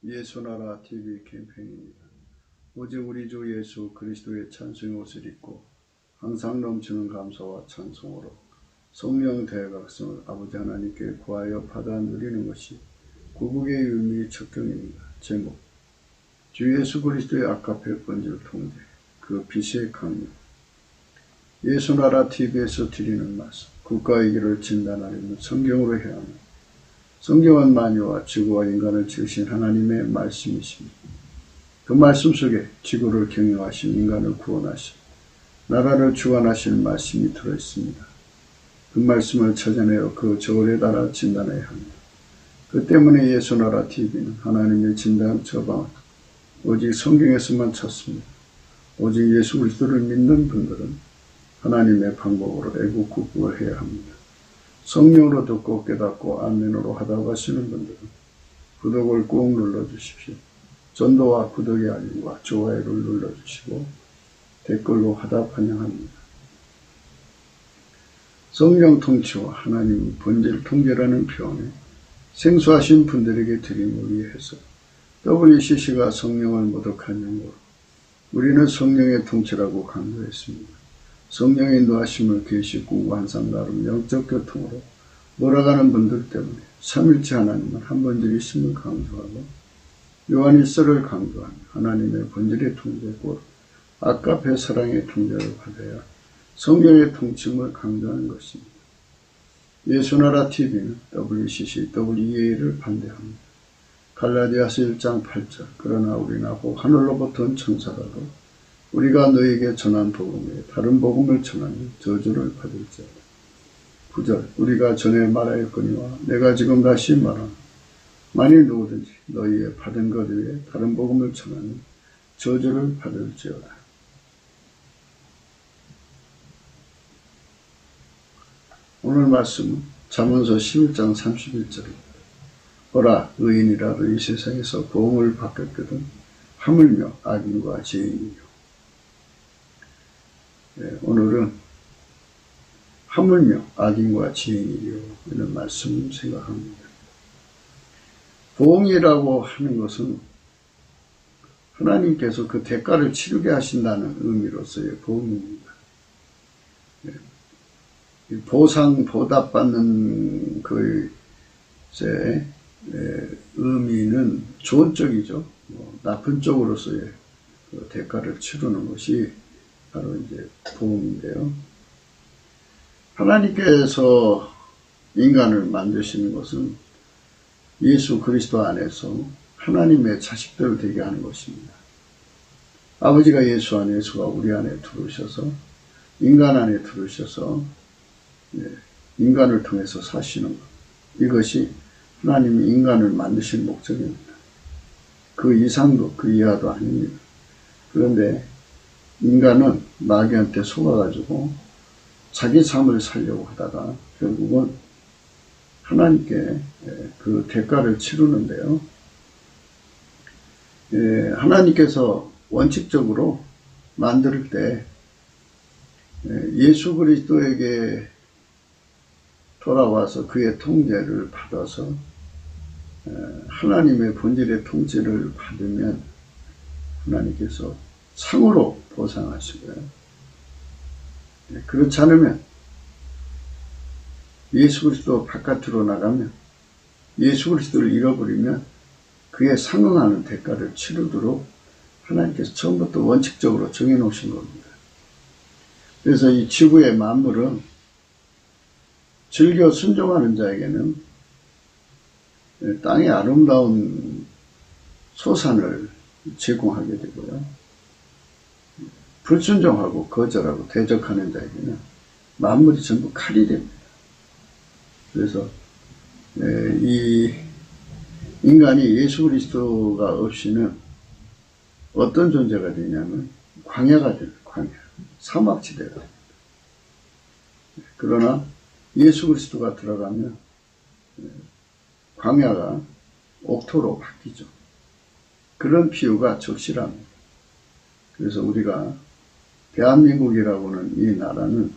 예수나라 TV 캠페인입니다. 오직 우리 주 예수 그리스도의 찬송의 옷을 입고 항상 넘치는 감사와 찬송으로 성령 대각성을 아버지 하나님께 구하여 받아 누리는 것이 구국의 의미 척경입니다. 제목 주 예수 그리스도의 아카페 번질 통제 그 빛의 강림. 예수나라 TV에서 드리는 말씀 국가의 길을 진단하려면 성경으로 해야 합니다. 성경은 만유와 지구와 인간을 지으신 하나님의 말씀이십니다. 그 말씀 속에 지구를 경영하신 인간을 구원하신 나라를 주관하실 말씀이 들어있습니다. 그 말씀을 찾아내어 그 저울에 달아 진단해야 합니다. 그 때문에 예수나라 TV는 하나님의 진단 처방을 오직 성경에서만 찾습니다. 오직 예수 그리스도를 믿는 분들은 하나님의 방법으로 애국국국을 해야 합니다. 성령으로 듣고 깨닫고 아멘으로 하다고 하시는 분들은 구독을 꼭 눌러주십시오. 전도와 구독의 알림과 좋아요를 눌러주시고 댓글로 하답 환영합니다. 성령 통치와 하나님 본질 통제라는 표현에 생소하신 분들에게 드림을 위해서 WCC가 성령을 모독한 연구로 우리는 성령의 통치라고 강조했습니다. 성령의 인도하심을 계시고 완상 나름 영적 교통으로 몰아가는 분들 때문에 삼일체 하나님은 한 본질이심을 강조하고 요한일서를 강조하며 하나님의 본질의 통제고 아카페 사랑의 통제를 받아야 성령의 통치를 강조하는 것입니다. 예수나라 TV는 WCC, WEA를 반대합니다. 갈라디아서 1장 8절 그러나 우리나 곧 하늘로부터 온 천사라도 우리가 너에게 전한 복음에 다른 복음을 전하면 저주를 받을지어다. 9절 우리가 전에 말하였거니와 내가 지금 다시 말하노 만일 누구든지 너희의 받은 것 외에 다른 복음을 전하면 저주를 받을지어다. 오늘 말씀은 잠언서 11장 31절입니다. 보라 의인이라도 이 세상에서 보응을 받겠거든 하물며 악인과 죄인이요. 오늘은 하물며 악인과 죄인이요 이런 말씀 생각합니다. 보응이라고 하는 것은 하나님께서 그 대가를 치르게 하신다는 의미로서의 보응입니다. 보상 보답받는 그 의미는 좋은 쪽이죠. 나쁜 쪽으로서의 그 대가를 치르는 것이 바로 이제 보응인데요. 하나님께서 인간을 만드시는 것은 예수 그리스도 안에서 하나님의 자식들 되게 하는 것입니다. 아버지가 예수 안에 예수가 우리 안에 들어오셔서 인간 안에 들어오셔서 인간을 통해서 사시는 것. 이것이 하나님이 인간을 만드신 목적입니다. 그 이상도 그 이하도 아닙니다. 그런데 인간은 마귀한테 속아가지고 자기 삶을 살려고 하다가 결국은 하나님께 그 대가를 치르는데요. 하나님께서 원칙적으로 만들 때 예수 그리스도에게 돌아와서 그의 통제를 받아서 하나님의 본질의 통제를 받으면 하나님께서 상으로 보상하시고요. 그렇지 않으면 예수 그리스도 바깥으로 나가면 예수 그리스도를 잃어버리면 그에 상응하는 대가를 치르도록 하나님께서 처음부터 원칙적으로 정해놓으신 겁니다. 그래서 이 지구의 만물은 즐겨 순종하는 자에게는 땅의 아름다운 소산을 제공하게 되고요. 불순종하고 거절하고 대적하는 자에게는 만물이 전부 칼이 됩니다. 그래서 이 인간이 예수 그리스도가 없이는 어떤 존재가 되냐면 광야가 됩니다. 광야. 사막지대가 됩니다. 그러나 예수 그리스도가 들어가면 광야가 옥토로 바뀌죠. 그런 비유가 적실합니다. 그래서 우리가 대한민국이라고는 이 나라는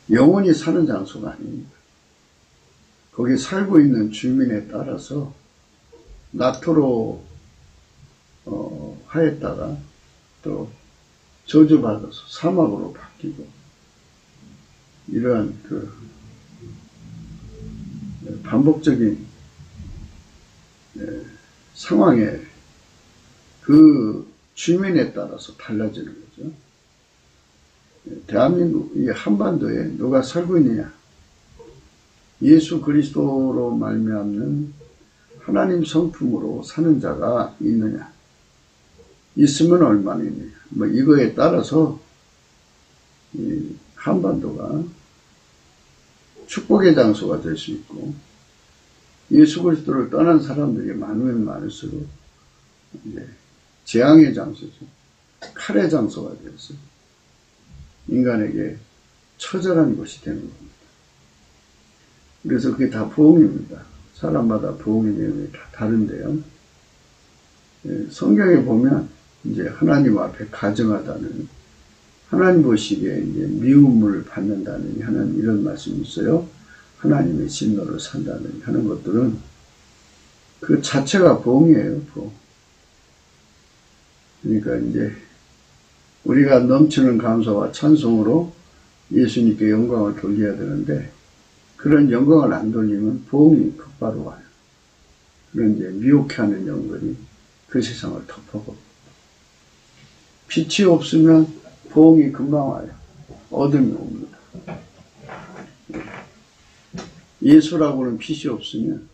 영원히 사는 장소가 아닙니다. 거기 살고 있는 주민에 따라서 나토로 하였다가 또 저주받아서 사막으로 바뀌고, 이러한 그 반복적인 상황에 그 주민에 따라서 달라지는 거죠. 대한민국 이 한반도에 누가 살고 있느냐? 예수 그리스도로 말미암는 하나님 성품으로 사는 자가 있느냐? 있으면 얼마나 있느냐? 뭐 이거에 따라서 이 한반도가 축복의 장소가 될 수 있고, 예수 그리스도를 떠난 사람들이 많으면 많을수록 이제 재앙의 장소죠. 칼의 장소가 되어서 인간에게 처절한 것이 되는 겁니다. 그래서 그게 다 부흥입니다. 사람마다 부흥의 내용이 다 다른데요. 성경에 보면 이제 하나님 앞에 가증하다는, 하나님 보시기에 이제 미움을 받는다는 하는 이런 말씀이 있어요. 하나님의 진노를 산다는 하는 것들은 그 자체가 부흥이에요. 부흥. 그러니까 이제 우리가 넘치는 감사와 찬송으로 예수님께 영광을 돌려야 되는데, 그런 영광을 안 돌리면 부흥이 곧바로 와요. 그런 이제 미혹해하는 영들이 그 세상을 덮어버립니다. 빛이 없으면 부흥이 금방 와요. 어둠이 옵니다. 예수라고는 빛이 없으면,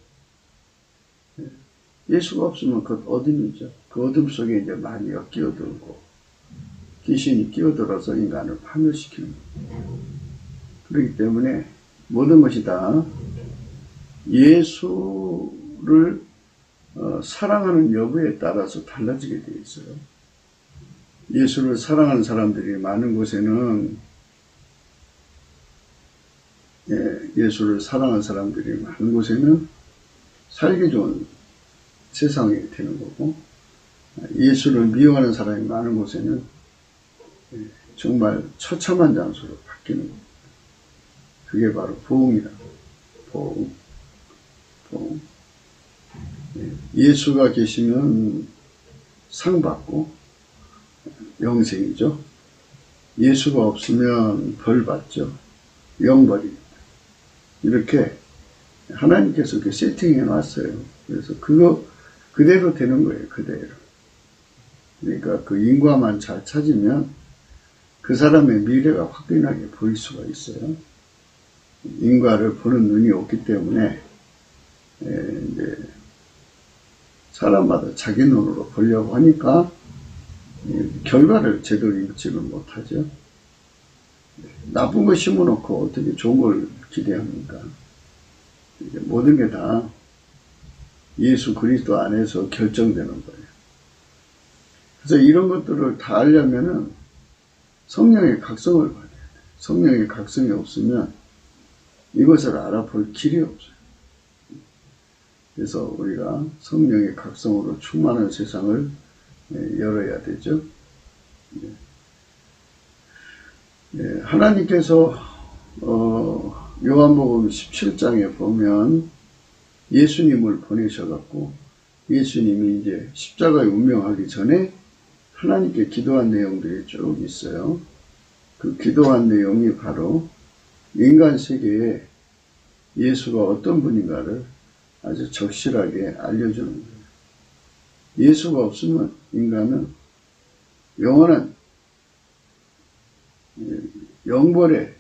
예수가 없으면 그 어둠이죠. 그 어둠 속에 이제 많이 끼어들고 귀신이 끼어들어서 인간을 파멸시키는 거예요. 그렇기 때문에 모든 것이 다 예수를 사랑하는 여부에 따라서 달라지게 되어 있어요. 예수를 사랑하는 사람들이 많은 곳에는, 예수를 사랑하는 사람들이 많은 곳에는 살기 좋은 세상이 되는 거고, 예수를 미워하는 사람이 많은 곳에는 정말 처참한 장소로 바뀌는 겁니다. 그게 바로 부흥이라고. 부흥. 예수가 계시면 상 받고 영생이죠. 예수가 없으면 벌 받죠. 영벌입니다. 이렇게 하나님께서 이렇게 세팅해 놨어요. 그래서 그거 그대로 되는 거예요. 그대로. 그러니까 그 인과만 잘 찾으면 그 사람의 미래가 확연하게 보일 수가 있어요. 인과를 보는 눈이 없기 때문에 이제 사람마다 자기 눈으로 보려고 하니까 결과를 제대로 읽지를 못하죠. 나쁜 거 심어놓고 어떻게 좋은 걸 기대합니까? 모든 게 다 예수 그리스도 안에서 결정되는 거예요. 그래서 이런 것들을 다 알려면은 성령의 각성을 받아야 돼요. 성령의 각성이 없으면 이것을 알아볼 길이 없어요. 그래서 우리가 성령의 각성으로 충만한 세상을 열어야 되죠. 하나님께서 요한복음 17장에 보면 예수님을 보내셔갖고, 예수님이 이제 십자가에 운명하기 전에 하나님께 기도한 내용들이 쭉 있어요. 그 기도한 내용이 바로 인간 세계에 예수가 어떤 분인가를 아주 적실하게 알려주는 거예요. 예수가 없으면 인간은 영원한 영벌의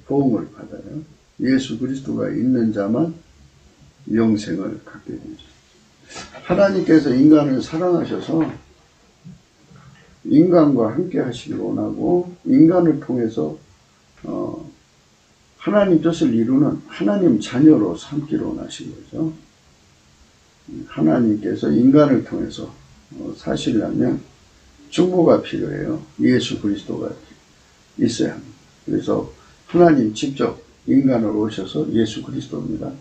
보응을 받아요. 예수 그리스도가 있는 자만 영생을 갖게 되죠. 하나님께서 인간을 사랑하셔서 인간과 함께 하시길 원하고, 인간을 통해서 하나님 뜻을 이루는 하나님 자녀로 삼기를 원하신 거죠. 하나님께서 인간을 통해서 사시려면 중보가 필요해요. 예수 그리스도가 있어야 합니다. 그래서 하나님 직접 인간으로 오셔서 예수 그리스도입니다.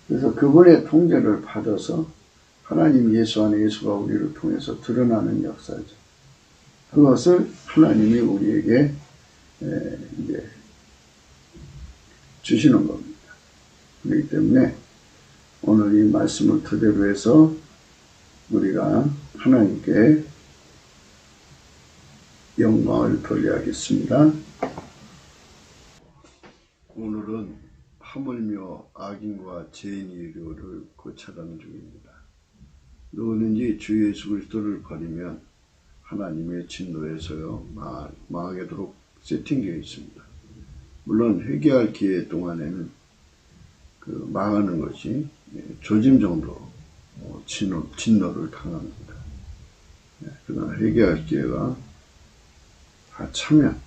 그래서 그분의 통제를 받아서 하나님 예수 안에 예수가 우리를 통해서 드러나는 역사죠. 그것을 하나님이 우리에게 이제 주시는 겁니다. 그렇기 때문에 오늘 이 말씀을 토대로 해서 우리가 하나님께 영광을 돌려야겠습니다. 오늘은 하물며 악인과 죄인의 이유를 고찰하는 중입니다. 누구든지 주 예수 그리스도를 버리면 하나님의 진노에서요 망하게 도록 세팅되어 있습니다. 물론 회개할 기회 동안에는 그 망하는 것이 조짐 정도 진노를 당합니다. 그러나 회개할 기회가 다 차면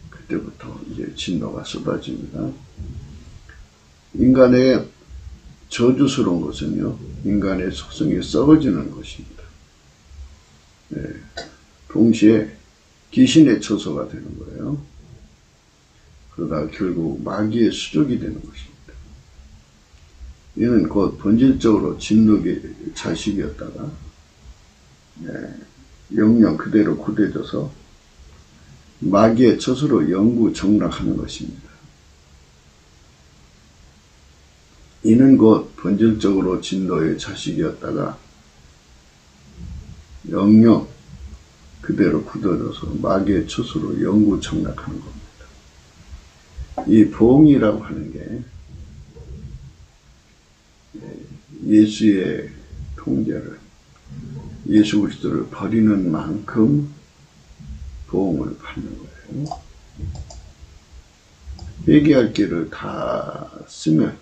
그때부터 이제 진노가 쏟아집니다. 인간의 저주스러운 것은요, 인간의 속성이 썩어지는 것입니다. 동시에 귀신의 처소가 되는 거예요. 그러다 결국 마귀의 수족이 되는 것입니다. 이는 곧 본질적으로 진노의 자식이었다가 영영 그대로 굳어져서 마귀의 처소로 영구 정락하는 것입니다. 이는 곧 본질적으로 진노의 자식이었다가 영영 그대로 굳어져서 마귀의 처소로 영구 정락하는 겁니다. 이 보응이라고 하는 게 예수의 통제를, 예수 그리스도를 버리는 만큼 보응을 받는 거예요. 회개할 길을 다 쓰면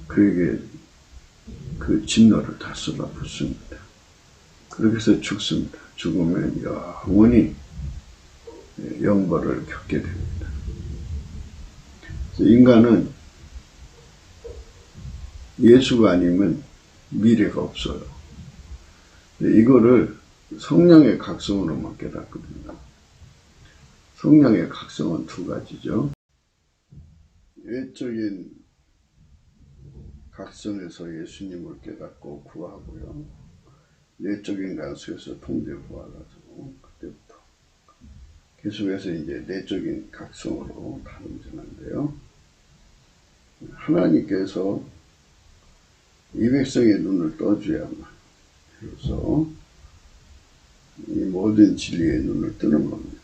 그에게 그 진노를 다 쏟아붓습니다. 그렇게 해서 죽습니다. 죽으면 영원히 영벌을 겪게 됩니다. 그래서 인간은 예수가 아니면 미래가 없어요. 이거를 성령의 각성으로만 깨닫거든요. 성령의 각성은 두 가지죠. 외적인 각성에서 예수님을 깨닫고 구하고요. 내적인 각성에서 통제 구하가지고 그때부터 계속해서 이제 내적인 각성으로 다름질하는데요. 하나님께서 이 백성의 눈을 떠줘야만 비로소 이 모든 진리의 눈을 뜨는 겁니다.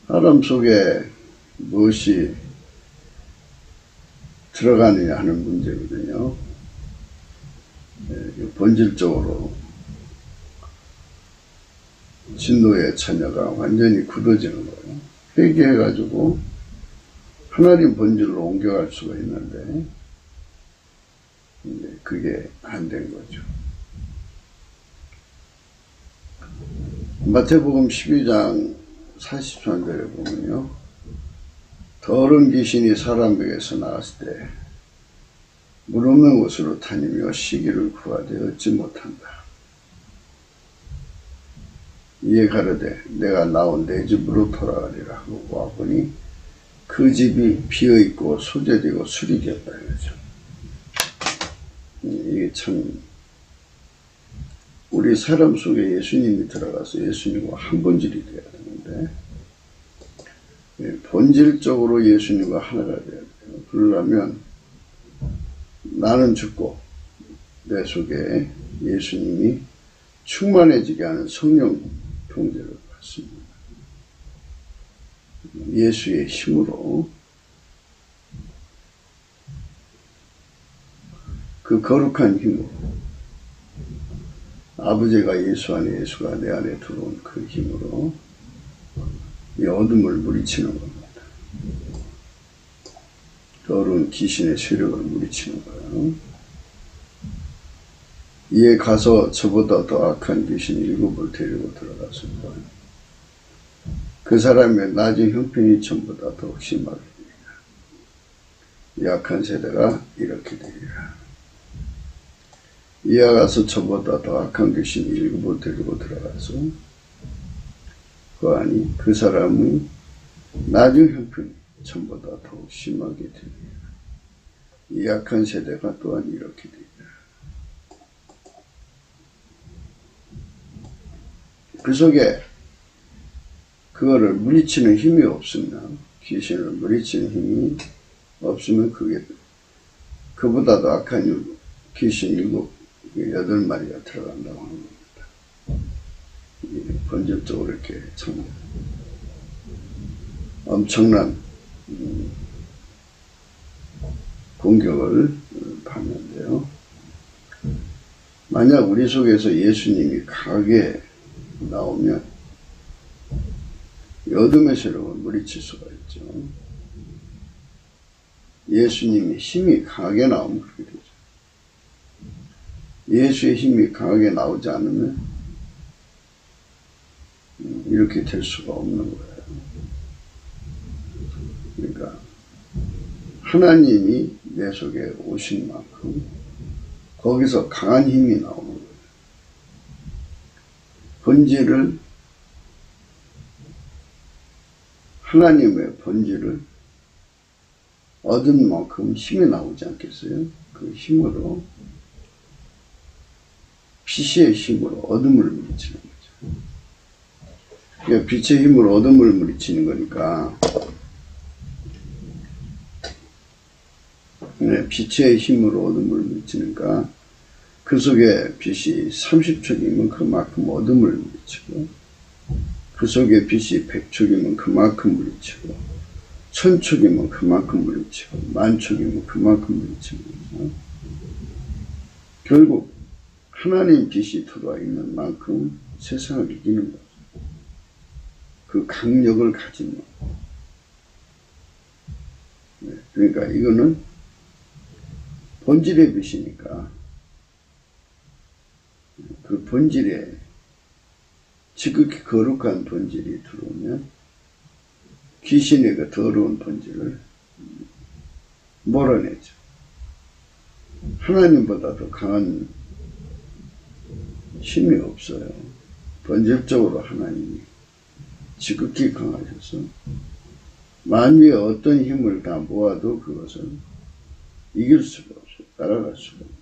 사람 속에 무엇이 들어가느냐 하는 문제거든요. 본질적으로 진노의 처녀가 완전히 굳어지는 거예요. 회개해가지고 하나님 본질로 옮겨갈 수가 있는데 이제 그게 안 된 거죠. 마태복음 12장 43절에 보면요. 더러운 귀신이 사람에게서 나왔을 때 물 없는 곳으로 다니며 시기를 구하되 얻지 못한다. 이에 가로되 내가 나온 내 집으로 돌아가리라 하고 와보니 그 집이 비어있고 소재되고 수리되었다 이거죠. 이게 참 우리 사람 속에 예수님이 들어가서 예수님과 한 본질이 되어야 되는데 본질적으로 예수님과 하나가 되어야 돼요. 그러려면 나는 죽고 내 속에 예수님이 충만해지게 하는 성령 통제를 받습니다. 예수의 힘으로 그 거룩한 힘으로 아버지가 예수 안에 예수가 내 안에 들어온 그 힘으로 이 어둠을 물리치는 겁니다. 더러운 귀신의 세력을 물리치는 거예요. 이에 가서 저보다 더 악한 귀신 7을 데리고 들어갔습니다. 그 사람의 낮은 형편이 전보다 더욱 심하게 되리라. 약한 세대가 이렇게 되리라. 이에 가서 저보다 더 악한 귀신 7을 데리고 들어가서 그하니 그 사람의 낮은 형편이 전보다 더욱 심하게 되리라. 이 약한 세대가 또한 이렇게 되리라. 그 속에 그거를 물리치는 힘이 없으면, 귀신을 물리치는 힘이 없으면 그게 그보다도 악한 귀신 8마리가 들어간다고 하는 겁니다. 본질적으로 이렇게 참 엄청난 공격을 받는데요. 만약 우리 속에서 예수님이 강하게 나오면 어둠의 세력을 물리칠 수가 있죠. 예수님이 힘이 강하게 나오면 그렇게 되죠. 예수의 힘이 강하게 나오지 않으면 이렇게 될 수가 없는 거예요. 그러니까 하나님이 내 속에 오신 만큼 거기서 강한 힘이 나오는 거예요. 본질을, 하나님의 본질을 얻은 만큼 힘이 나오지 않겠어요? 그 힘으로, 빛의 힘으로 어둠을 물리치는 거죠. 그러니까 빛의 힘으로 어둠을 물리치는 거니까, 네, 빛의 힘으로 어둠을 물리치니까 그 속에 빛이 30척이면 그만큼 어둠을 물리치고, 그 속에 빛이 100척이면 그만큼 물리치고, 1000척이면 그만큼 물리치고, 10,000척이면 그만큼 물리치는 거죠. 결국 하나님 빛이 들어와 있는 만큼 세상을 이기는 거죠. 그 강력을 가진 만큼. 네, 그러니까 이거는 본질의 빛이니까 그 본질에 지극히 거룩한 본질이 들어오면 귀신의 그 더러운 본질을 몰아내죠. 하나님보다 더 강한 힘이 없어요. 본질적으로 하나님이 지극히 강하셔서 만유의 어떤 힘을 다 모아도 그것은 이길 수가 없어요. 따라갈 수가 없어요.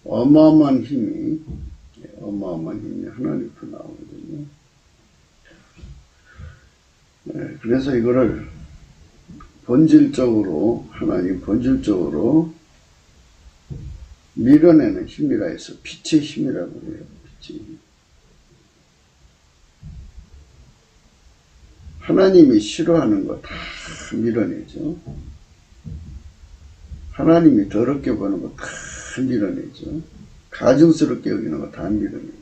어마어마한 힘이 하나님께 나오거든요. 네, 그래서 이거를 본질적으로, 하나님 본질적으로 밀어내는 힘이라 해서 빛의 힘이라고 해요. 빛의 힘. 하나님이 싫어하는 거 다 밀어내죠. 하나님이 더럽게 보는 거 다 밀어내죠. 가증스럽게 여기는 거 다 밀어내죠.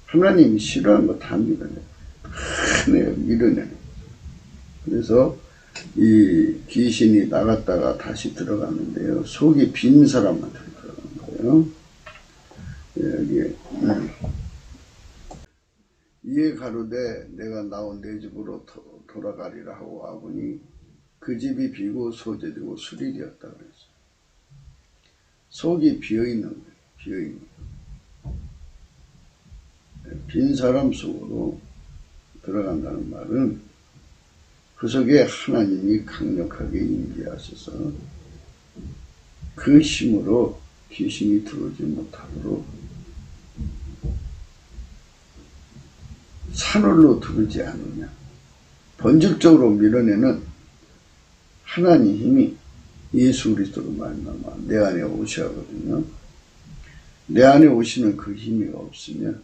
하나님이 싫어하는 거 다 밀어내요. 밀어내요. 그래서 이 귀신이 나갔다가 다시 들어갔는데요. 속이 빈 사람한테 들어간 거예요. 여기 이에 가로되 내가 나온 내 집으로 돌아가리라 하고 와보니 그 집이 비고 소재되고 술이 되었다 그랬어요. 속이 비어있는 거예요. 비어있는 거예요. 빈 사람 속으로 들어간다는 말은 그 속에 하나님이 강력하게 임재하셔서 그 힘으로 귀신이 들어오지 못하도록 산울로 들어오지 않으면 본질적으로 밀어내는 하나님 힘이 예수 그리스도로 말미암아 내 안에 오셔야 하거든요. 내 안에 오시는 그 힘이 없으면,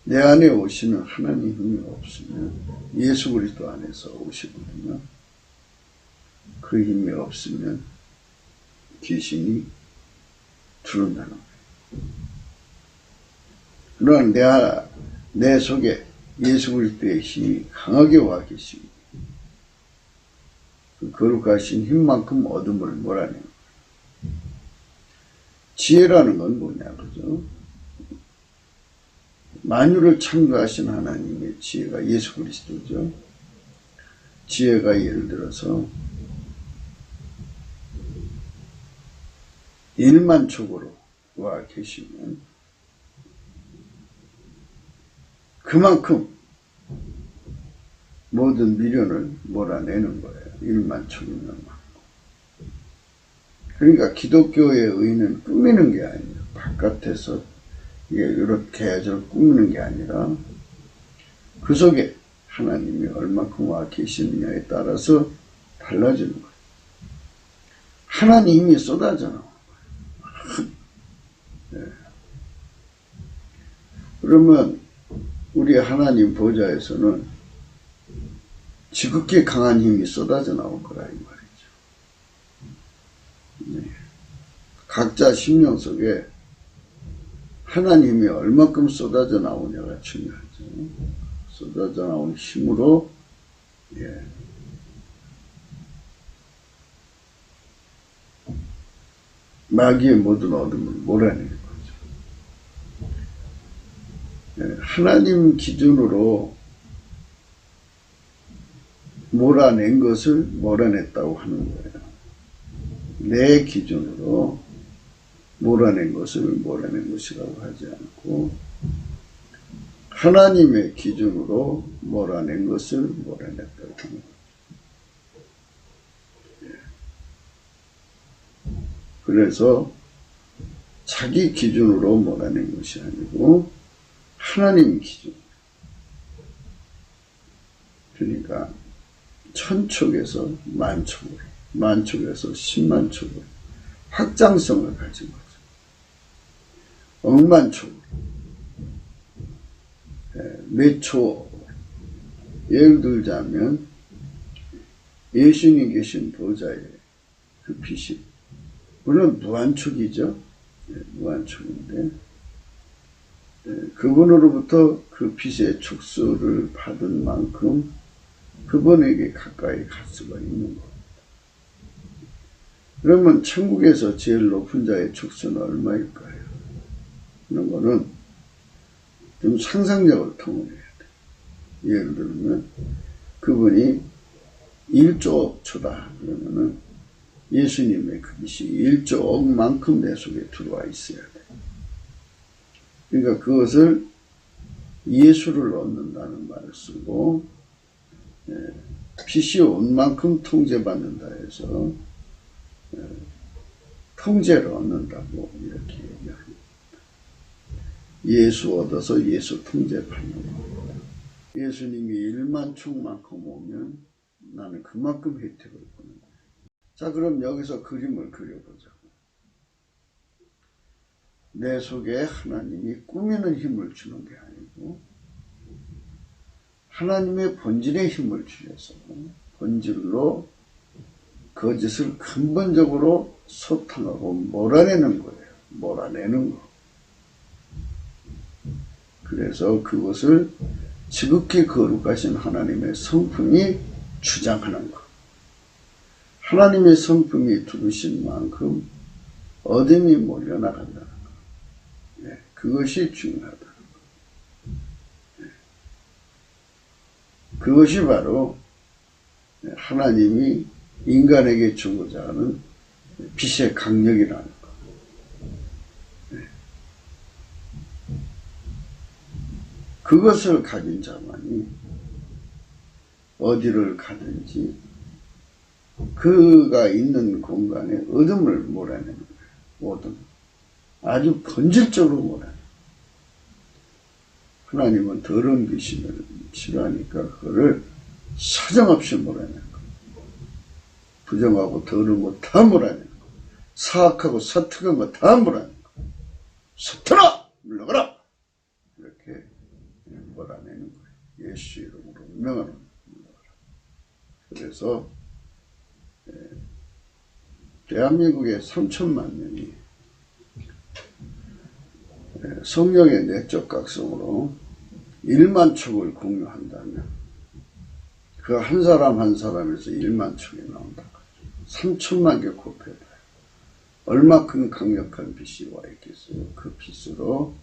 내 안에 오시는 하나님 힘이 없으면 예수 그리스도 안에서 오시거든요. 그 힘이 없으면 귀신이 들어온다는 거예요. 그러나 내 속에 예수 그리스도의 힘이 강하게 와 계시고 그 거룩하신 힘만큼 어둠을 몰아내는 거예요. 지혜라는 건 뭐냐, 그죠? 만유를 창조하신 하나님의 지혜가 예수 그리스도죠. 지혜가 예를 들어서 1만 촉으로 와 계시면 그만큼 모든 미련을 몰아내는 거예요. 1만 촉이면. 그러니까 기독교의 의는 꾸미는 게 아니에요. 바깥에서 이렇게 저 꾸미는 게 아니라 그 속에 하나님이 얼마큼 와 계시느냐에 따라서 달라지는 거예요. 하나님이 쏟아져 나오는 거예요. 네. 그러면 우리 하나님 보좌에서는 지극히 강한 힘이 쏟아져 나올 거라 이 말이죠. 네. 각자 심령 속에 하나님이 얼마큼 쏟아져 나오냐가 중요하죠. 쏟아져 나온 힘으로 마귀의 모든 어둠을 몰아내는 거죠. 하나님 기준으로 몰아낸 것을 몰아냈다고 하는 거예요. 내 기준으로 몰아낸 것을 몰아낸 것이라고 하지 않고 하나님의 기준으로 몰아낸 것을 몰아냈다고 하는 거예요. 그래서 자기 기준으로 몰아낸 것이 아니고 하나님 기준. 그러니까 천촉에서 만촉으로, 만촉에서 10만촉으로 확장성을 가진 거죠. 억만촉으로, 몇 초, 예를 들자면 예수님 계신 보좌에 그 빛이 물론 무한촉이죠. 무한촉인데 그분으로부터 그 빛의 촉수를 받은 만큼 그분에게 가까이 갈 수가 있는 겁니다. 그러면 천국에서 제일 높은 자의 촉수는 얼마일까요? 그런 거는 좀 상상력을 통해야 돼. 예를 들면 그분이 1조 초다 그러면은 예수님의 그 빛이 1조억만큼 내 속에 들어와 있어야 돼. 그러니까 그것을 예수를 얻는다는 말을 쓰고 빛이 온 만큼 통제받는다 해서 통제를 얻는다고 이렇게 얘기합니다. 예수 얻어서 예수 통제받는 겁니다. 예수님이 1만총만큼 오면 나는 그만큼 혜택을 보는 거예요. 자, 그럼 여기서 그림을 그려보자고. 내 속에 하나님이 꾸미는 힘을 주는 게 아니고 하나님의 본질의 힘을 주셔서 본질로 거짓을 근본적으로 소탕하고 몰아내는 거예요. 몰아내는 거. 그래서 그것을 지극히 거룩하신 하나님의 성품이 주장하는 것. 하나님의 성품이 두르신 만큼 어둠이 몰려나간다는 것. 그것이 중요하다는 것. 그것이 바로 하나님이 인간에게 주고자 하는 빛의 강력이라는 것. 그것을 가진 자만이 어디를 가든지 그가 있는 공간에 어둠을 몰아내는 거예요. 어둠. 아주 본질적으로 몰아내는 거예요. 하나님은 더러운 귀신을 싫어하니까 그거를 사정없이 몰아내는 거예요. 부정하고 더러운 거 다 몰아내는 거예요. 사악하고 서특한 거 다 몰아내는 거예요. 서툴러! 물러가라! 이렇게 몰아내는 거예요. 예수 이름으로 명하는 물러가라. 그래서 대한민국의 3천만 명이 성령의 내적 각성으로 1만 촉을 공유한다면 그 한 사람 한 사람에서 1만 촉이 나온다. 3천만 개 곱해봐요. 얼마큼 강력한 빛이 와 있겠어요. 그 빛으로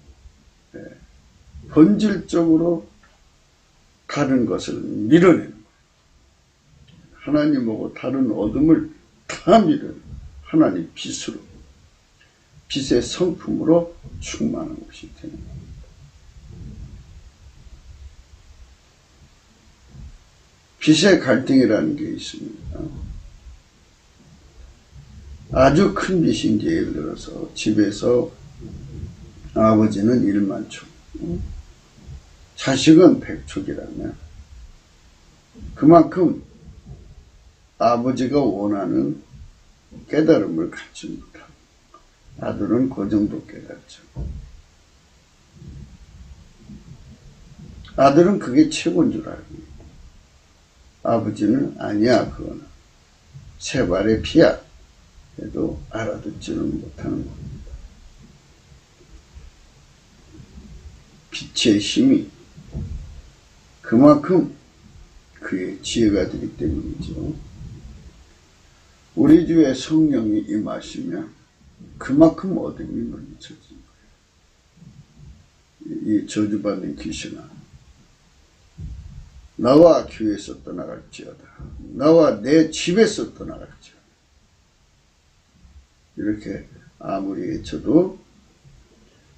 본질적으로 다른 것을 밀어내는 거예요. 하나님하고 다른 어둠을 다 밀어내는 하나님 빛으로 빛의 성품으로 충만한 것이 되는 겁니다. 빛의 갈등이라는 게 있습니다. 아주 큰 빛인 게 예를 들어서 집에서 아버지는 1만축, 자식은 100축이라면 그만큼 아버지가 원하는 깨달음을 갖지 못하고 아들은 그 정도 깨달죠. 아들은 그게 최고인 줄 알고 있고 아버지는 아니야, 그거는 세 발의 피야 해도 알아듣지는 못하는 겁니다. 빛의 힘이 그만큼 그의 지혜가 되기 때문이죠. 우리 주에 성령이 임하시면 그만큼 어둠이 물리쳐진 거예요. 이 저주받는 귀신아, 나와 교회에서 떠나갈지어다. 나와 내 집에서 떠나갈지어다. 이렇게 아무리 외쳐도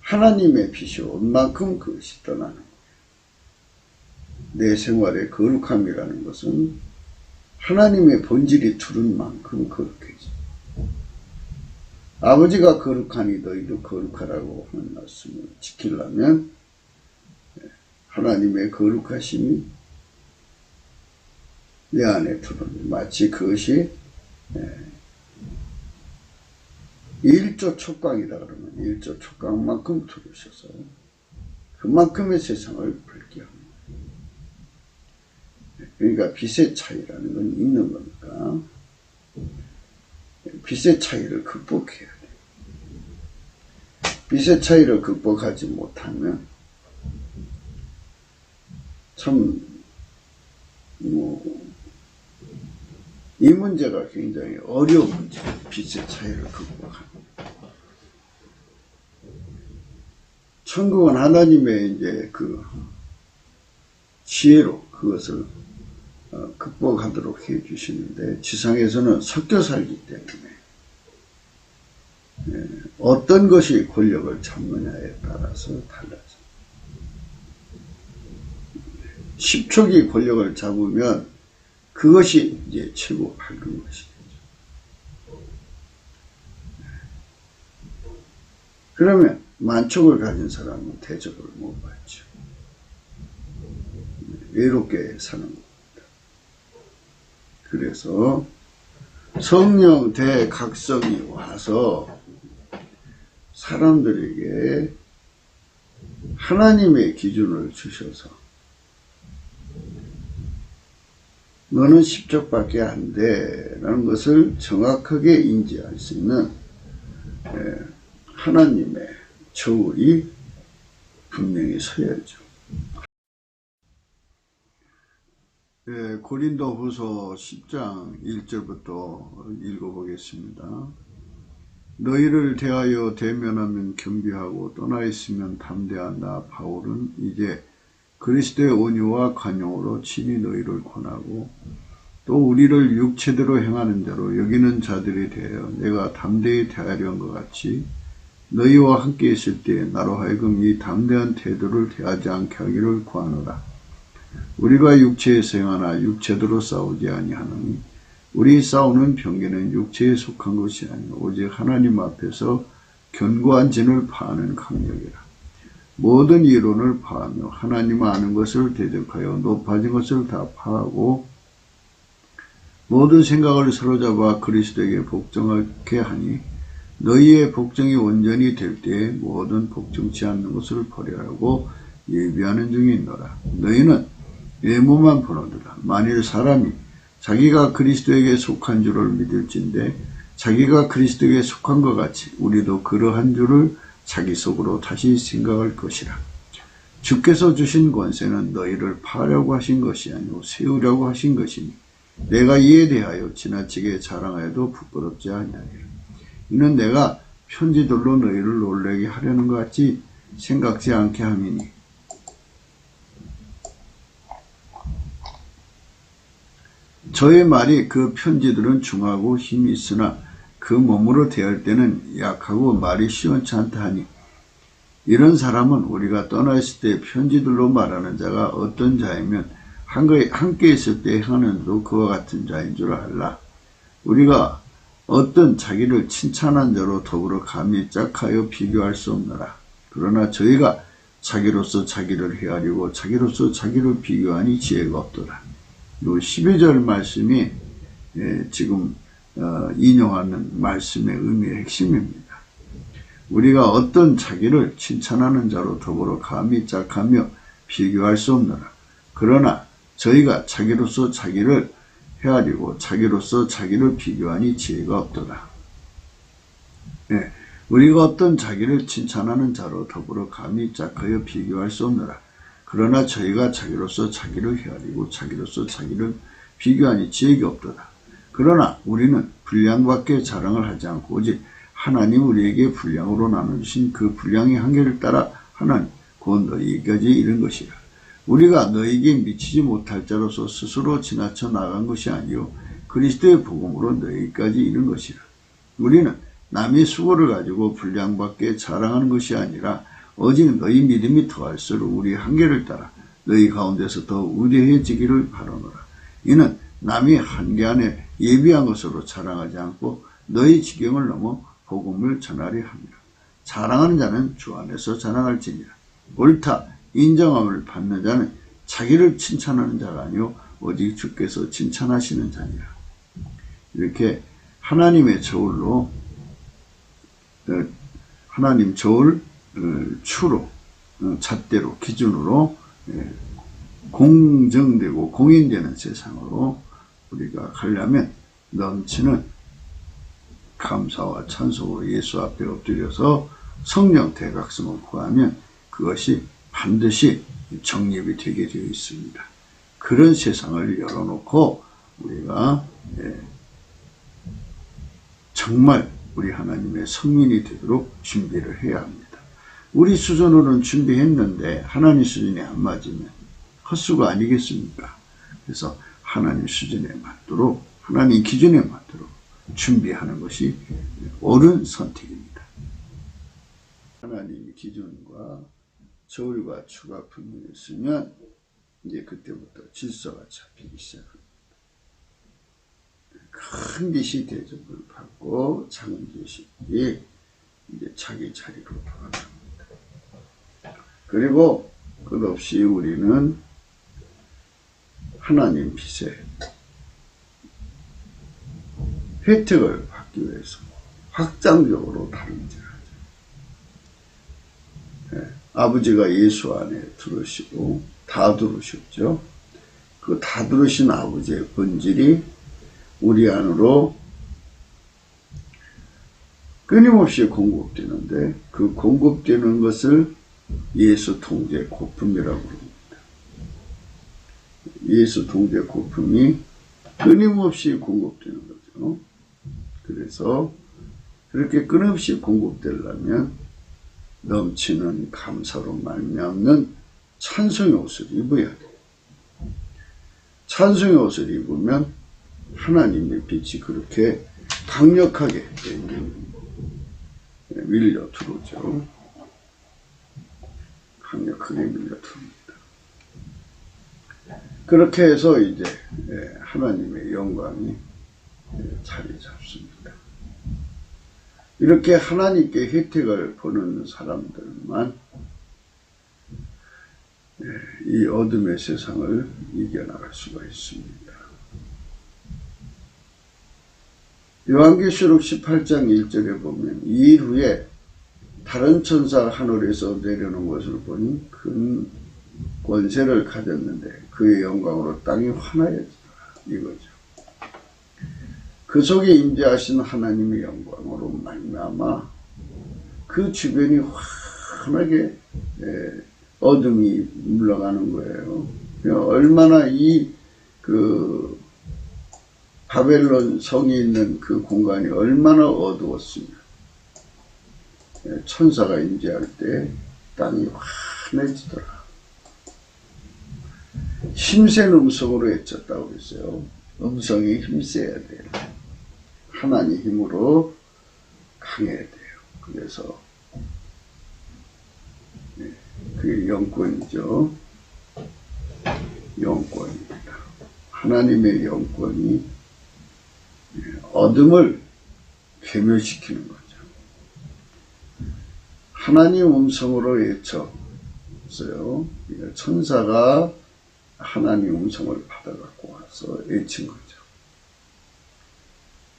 하나님의 빛이 온 만큼 그것이 떠나는 거예요. 내 생활의 거룩함이라는 것은 하나님의 본질이 두른 만큼 거룩해져. 아버지가 거룩하니 너희도 거룩하라고 하는 말씀을 지키려면 하나님의 거룩하심이 내 안에 두른, 마치 그것이 1조 촉각이라 그러면 1조 촉각만큼 두르셔서 그만큼의 세상을 밝게 합니다. 그러니까 빛의 차이라는 건 있는 거니까 빛의 차이를 극복해야 돼요. 빛의 차이를 극복하지 못하면 참 이 문제가 굉장히 어려운 문제예요. 빛의 차이를 극복하는. 천국은 하나님의 이제 그 지혜로 그것을 극복하도록 해 주시는데 지상에서는 섞여 살기 때문에 어떤 것이 권력을 잡느냐에 따라서 달라져요. 10척이 권력을 잡으면 그것이 이제 최고 밝은 것이 되죠. 그러면 만촉을 가진 사람은 대접을 못 받죠. 외롭게 사는 겁니다. 그래서 성령 대각성이 와서 사람들에게 하나님의 기준을 주셔서 너는 10족밖에 안 돼 라는 것을 정확하게 인지할 수 있는 하나님의 저울이 분명히 서야죠. 고린도후서 10장 1절부터 읽어보겠습니다. 너희를 대하여 대면하면 겸비하고 떠나 있으면 담대한 나 바울은 이제 그리스도의 온유와 관용으로 친히 너희를 권하고 또 우리를 육체대로 행하는 대로 여기는 자들에 대하여 내가 담대히 대하려 한 것 같이 너희와 함께 있을 때 나로 하여금 이 담대한 태도를 대하지 않게 하기를 구하노라. 우리가 육체에서 행하나 육체대로 싸우지 아니하노니 우리 싸우는 병기는 육체에 속한 것이 아니오 오직 하나님 앞에서 견고한 진을 파하는 강력이라. 모든 이론을 파하며 하나님 아는 것을 대적하여 높아진 것을 다 파하고 모든 생각을 사로잡아 그리스도에게 복종하게 하니 너희의 복종이 온전히 될 때에 모든 복종치 않는 것을 버리라고 예비하는 중에 있노라. 너희는 외모만 보노더라. 만일 사람이 자기가 그리스도에게 속한 줄을 믿을진데 자기가 그리스도에게 속한 것 같이 우리도 그러한 줄을 자기 속으로 다시 생각할 것이라. 주께서 주신 권세는 너희를 파하려고 하신 것이 아니고 세우려고 하신 것이니 내가 이에 대하여 지나치게 자랑하여도 부끄럽지 아니하리라. 이는 내가 편지들로 너희를 놀라게 하려는 것 같이 생각지 않게 함이니 저의 말이 그 편지들은 중하고 힘이 있으나 그 몸으로 대할 때는 약하고 말이 시원치 않다 하니 이런 사람은 우리가 떠나 있을 때 편지들로 말하는 자가 어떤 자이면 함께 있을 때 행하는도 그와 같은 자인 줄 알라. 우리가 어떤 자기를 칭찬한 자로 더불어 감히 짝하여 비교할 수 없노라. 그러나 저희가 자기로서 자기를 헤아리고 자기로서 자기를 비교하니 지혜가 없도다. 요 12절 말씀이 지금 인용하는 말씀의 의미의 핵심입니다. 우리가 어떤 자기를 칭찬하는 자로 더불어 감히 짝하며 비교할 수 없노라. 그러나 저희가 자기로서 자기를 헤아리고 자기로서 자기를 비교하니 지혜가 없도다. 우리가 어떤 자기를 칭찬하는 자로 더불어 감히 짝하여 비교할 수 없노라. 그러나 저희가 자기로서 자기를 헤아리고 자기로서 자기를 비교하니 지혜가 없도다. 그러나 우리는 분량밖에 자랑을 하지 않고 오직 하나님 우리에게 분량으로 나눠주신 그 분량의 한계를 따라 하나님 곧 너희에게까지 이른 것이라. 우리가 너희에게 미치지 못할 자로서 스스로 지나쳐 나간 것이 아니요 그리스도의 복음으로 너희까지 이른 것이라. 우리는 남의 수고를 가지고 분량밖에 자랑하는 것이 아니라 오직 너희 믿음이 더할수록 우리 한계를 따라 너희 가운데서 더 우대해지기를 바라노라. 이는 남이 한계 안에 예비한 것으로 자랑하지 않고 너희 지경을 넘어 복음을 전하려 합니다. 자랑하는 자는 주 안에서 자랑할지니라. 옳다 인정함을 받는 자는 자기를 칭찬하는 자가 아니요 오직 주께서 칭찬하시는 자니라. 이렇게 하나님의 저울로 하나님 저울 추로 잣대로 기준으로 공정되고 공인되는 세상으로 우리가 가려면 넘치는 감사와 찬송으로 예수 앞에 엎드려서 성령 대각성을 구하면 그것이 반드시 정립이 되게 되어 있습니다. 그런 세상을 열어놓고 우리가 정말 우리 하나님의 성민이 되도록 준비를 해야 합니다. 우리 수준으로는 준비했는데 하나님 수준에 안 맞으면 헛수가 아니겠습니까? 그래서 하나님 수준에 맞도록 하나님 기준에 맞도록 준비하는 것이 옳은 선택입니다. 하나님 기준과 저울과 추가 분명했으면 이제 그때부터 질서가 잡히기 시작합니다. 큰 빛이 대접을 받고 작은 빛이 이제 자기 자리로 돌아갑니다. 그리고 끝없이 우리는 하나님 빛에 혜택을 받기 위해서 확장적으로 다름질하죠. 아버지가 예수 안에 들으시고 다 들으셨죠. 그 다 들으신 아버지의 본질이 우리 안으로 끊임없이 공급되는데 그 공급되는 것을 예수 통제 고품이라고 합니다. 예수 통제 고품이 끊임없이 공급되는 거죠. 그래서 그렇게 끊임없이 공급되려면 넘치는 감사로 말미암는 찬송의 옷을 입어야 돼요. 찬송의 옷을 입으면 하나님의 빛이 그렇게 강력하게 밀려 들어오죠. 강력하게 밀려 들어옵니다. 그렇게 해서 이제 하나님의 영광이 자리 잡습니다. 이렇게 하나님께 혜택을 보는 사람들만 이 어둠의 세상을 이겨나갈 수가 있습니다. 요한계시록 18장 1절에 보면 이 일 후에 다른 천사가 하늘에서 내려오는 것을 보니 큰 권세를 가졌는데 그의 영광으로 땅이 환하여지더라 이거죠. 그 속에 임재하신 하나님의 영광으로 말미암아 그 주변이 환하게 어둠이 물러가는 거예요. 얼마나 그 바벨론 성이 있는 그 공간이 얼마나 어두웠으면 천사가 임재할 때 땅이 환해지더라. 힘센 음성으로 외쳤다고 했어요. 음성이 힘세야 돼요. 하나님 힘으로 강해야 돼요. 그래서 그게 영권이죠. 영권입니다. 하나님의 영권이 어둠을 괴멸시키는 거죠. 하나님 음성으로 외쳤어요. 천사가 하나님 음성을 받아갖고 와서 외친 거죠.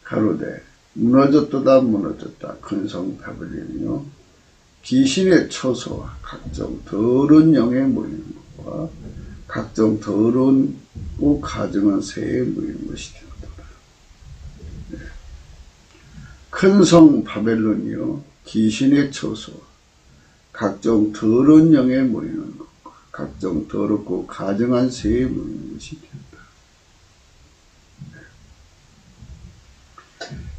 가로되 무너졌도다 무너졌다 근성 바벨론이요 귀신의 처소와 각종 더러운 영에 모이는 것과 각종 더러운 가증한 새에 모이는 것이 되었더라. 네. 큰 성 바벨론이요 귀신의 처소와 각종 더러운 영에 모이는 것과 각종 더럽고 가증한 새에 모이는 것이 되었다.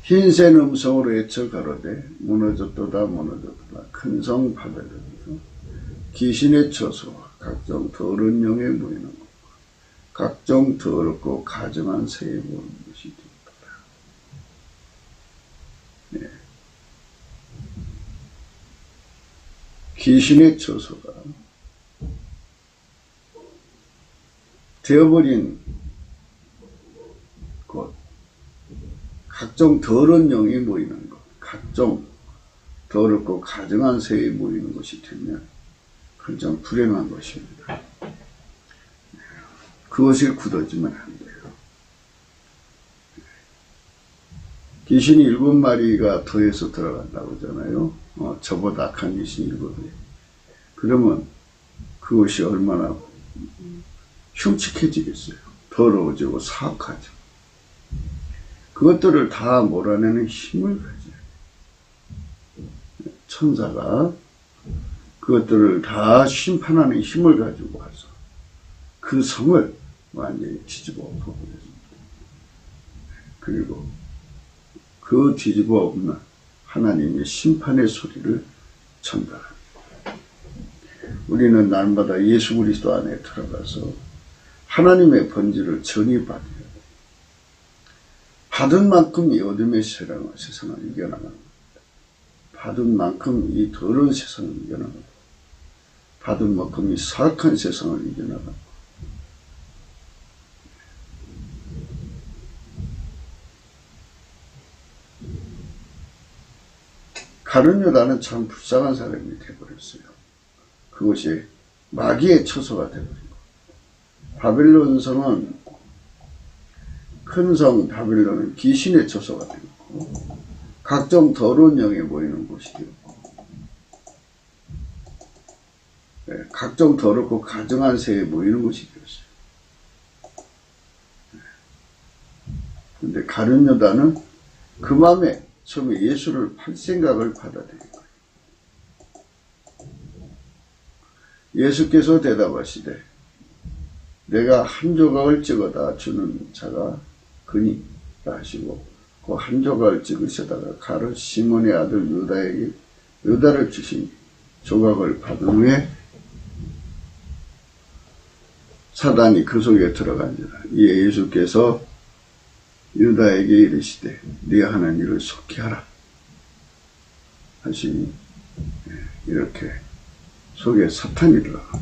흰센 음성으로 외쳐 가로되 무너졌도다 무너졌도다 큰 성 바벨론이요 귀신의 처소와 각종 더러운 영에 모이는 것과 각종 더럽고 가증한 새에 모이는 것이 되었다. 네. 귀신의 처소가 되어버린 곳, 각종 더러운 영이 모이는 것, 각종 더럽고 가증한 새에 모이는 것이 되면 그건 좀 불행한 것입니다. 그것이 굳어지면 안 돼요. 귀신이 7마리가 더해서 들어간다고 하잖아요. 저보다 악한 귀신이 7마리. 그러면 그것이 얼마나 흉측해지겠어요. 더러워지고 사악하죠. 그것들을 다 몰아내는 힘을 가져요. 천사가 그것들을 다 심판하는 힘을 가지고 와서 그 성을 완전히 뒤집어 엎어버렸습니다. 그리고 그 뒤집어 엎는 하나님의 심판의 소리를 전달합니다. 우리는 날마다 예수 그리스도 안에 들어가서 하나님의 번지를 전이받아야 돼요. 받은 만큼 이 어둠의 세상을 이겨나갑니다. 받은 만큼 이 더러운 세상을 이겨나갑니다. 받은 만큼 이 사악한 세상을 이겨나갑니다. 가룟 유다는 참 불쌍한 사람이 되어버렸어요. 그것이 마귀의 처소가 되어버린 겁니다. 바벨론 성은 큰 성 바벨론은 귀신의 처소가 되었고 각종 더러운 영에 모이는 곳이 되었고 각종 더럽고 가증한 새에 모이는 곳이 되었어요. 그런데 가룟 유다는 그 마음에 처음에 예수를 팔 생각을 받아들인 거예요. 예수께서 대답하시되 내가 한 조각을 찍어다 주는 자가 그니라 하시고 그 한 조각을 찍으시다가 가룟 시몬의 아들 유다에게 유다를 주시니 조각을 받은 후에 사단이 그 속에 들어간지라. 이에 예수께서 유다에게 이르시되 네가 하는 일을 속히 하라 하시니 이렇게 속에 사탄이 들어간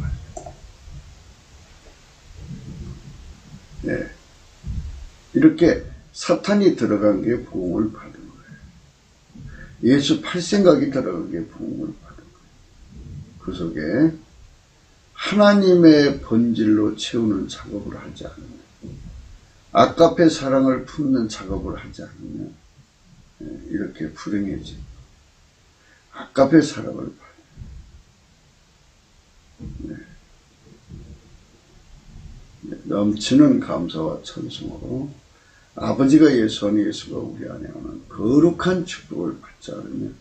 거예요. 이렇게 사탄이 들어간 게 부흥을 받은 거예요. 예수 팔 생각이 들어간 게 부흥을 받은 거예요. 그 속에 하나님의 본질로 채우는 작업을 하지 않으면, 아깝의 사랑을 품는 작업을 하지 않으면 이렇게 불행해집니다. 아깝의 사랑을 받아요. 넘치는 감사와 찬송으로 아버지가 예수 안에 예수가 우리 안에 오는 거룩한 축복을 받지 않으면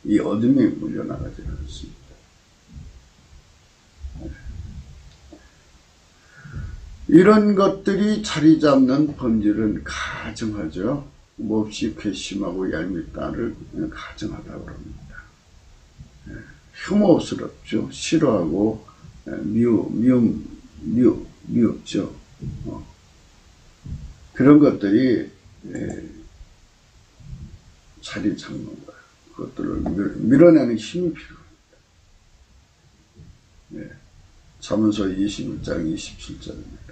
이 어둠이 물려나가지 않습니다. 이런 것들이 자리 잡는 본질은 가증하죠. 몹시 괘씸하고 얄밉다를 가증하다고 합니다. 혐오스럽죠. 싫어하고 미흡죠. 그런 것들이 자리 잡는 거예요. 그것들을 밀어내는 힘이 필요합니다. 잠언서 21장 27절입니다.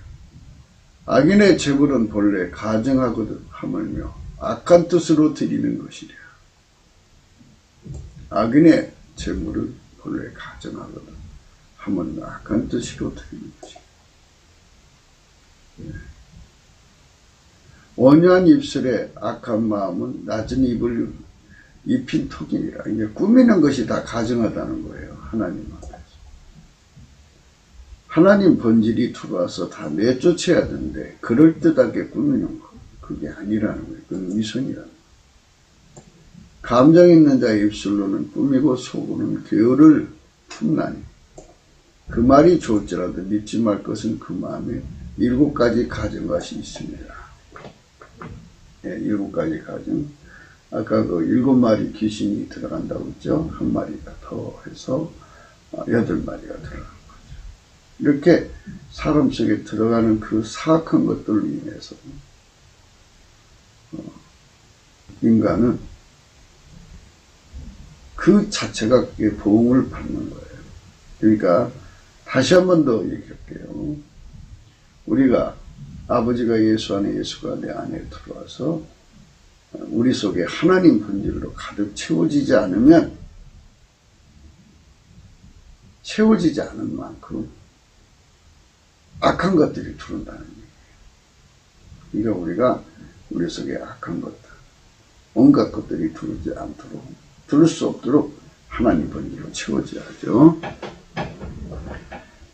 악인의 재물은 본래 가증하거든 하물며 악한 뜻으로 드리는 것이랴. 악인의 재물을 본래 가정하거든 하면 악한 뜻으로 드리는 것이. 온유한 입술에 악한 마음은 낮은 입을 입힌 턱이니라. 이제 꾸미는 것이 다 가증하다는 거예요. 하나님 앞에서. 하나님 본질이 들어와서 다 내쫓아야 되는데 그럴듯하게 꾸미는 거. 그게 아니라는 거예요. 그건 미선이라는 거예요. 감정 있는 자의 입술로는 꾸미고 속으로는 교요를 품나니 그 말이 좋을지라도 믿지 말 것은 그 마음에 7가지 가증것이 있습니다. 예, 7가지 가증. 아까 그 7마리 귀신이 들어간다고 했죠. 한 마리가 더 해서 8마리가 들어가는 거죠. 이렇게 사람 속에 들어가는 그 사악한 것들로 인해서 인간은 그 자체가 그게 보응을 받는 거예요. 그러니까 다시 한 번 더 얘기할게요. 우리가 아버지가 예수 안에 예수가 내 안에 들어와서 우리 속에 하나님 본질로 가득 채워지지 않으면 채워지지 않은 만큼 악한 것들이 들어온다는 얘기예요. 그러니까 우리가 우리 속에 악한 것들, 온갖 것들이 들어오지 않도록, 들을 수 없도록 하나님 본질로 채워져야죠.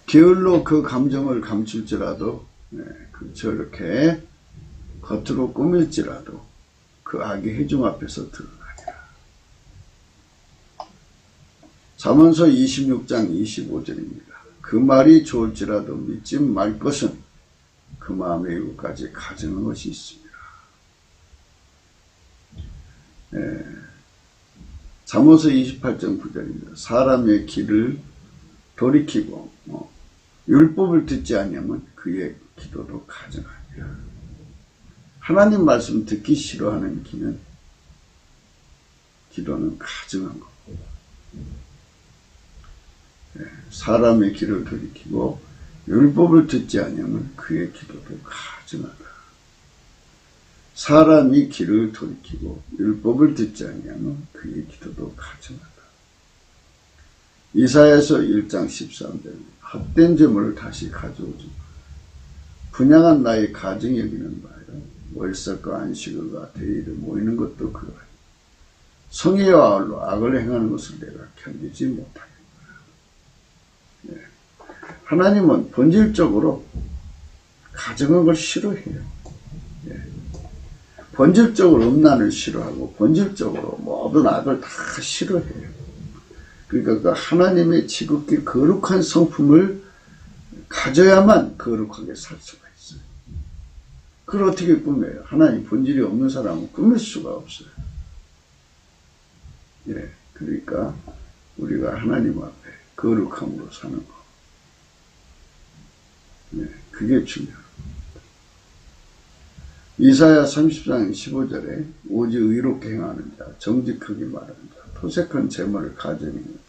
게을러 그 감정을 감출지라도, 저렇게 겉으로 꾸밀지라도 그 악의 해중 앞에서 드러나리라. 잠언서 26장 25절입니다. 그 말이 좋을지라도 믿지 말 것은 그 마음에 7가지 가증한 것이 있습니다. 잠언서 28장 9절입니다. 사람의 길을 돌이키고 율법을 듣지 않으면 그의 기도도 가증하니라. 하나님 말씀 듣기 싫어하는 기도는 가증한 거고, 사람의 길을 돌이키고 율법을 듣지 않으면 그의 기도도 가증하다. 사람이 길을 돌이키고 율법을 듣지 않으면 그의 기도도 가증하다. 이사야서 1장 13절 헛된 재물을 다시 가져오지 분양한 나의 가증 여기는 바요 월삭과 안식일과 대일을 모이는 것도 그러하니 성의와 아울러 악을 행하는 것을 내가 견디지 못하겠다. 하나님은 본질적으로 가증한 걸 싫어해요. 본질적으로 음란을 싫어하고 본질적으로 모든 악을 다 싫어해요. 그러니까 그 하나님의 지극히 거룩한 성품을 가져야만 거룩하게 살 수가 있어요. 그걸 어떻게 꾸며요? 하나님 본질이 없는 사람은 꾸밀 수가 없어요. 그러니까 우리가 하나님 앞에 거룩함으로 사는 거. 그게 중요합니다. 이사야 30장 15절에 오직 의롭게 행하는 자, 정직하게 말하는 자, 토색한 재물을 가져내는 자.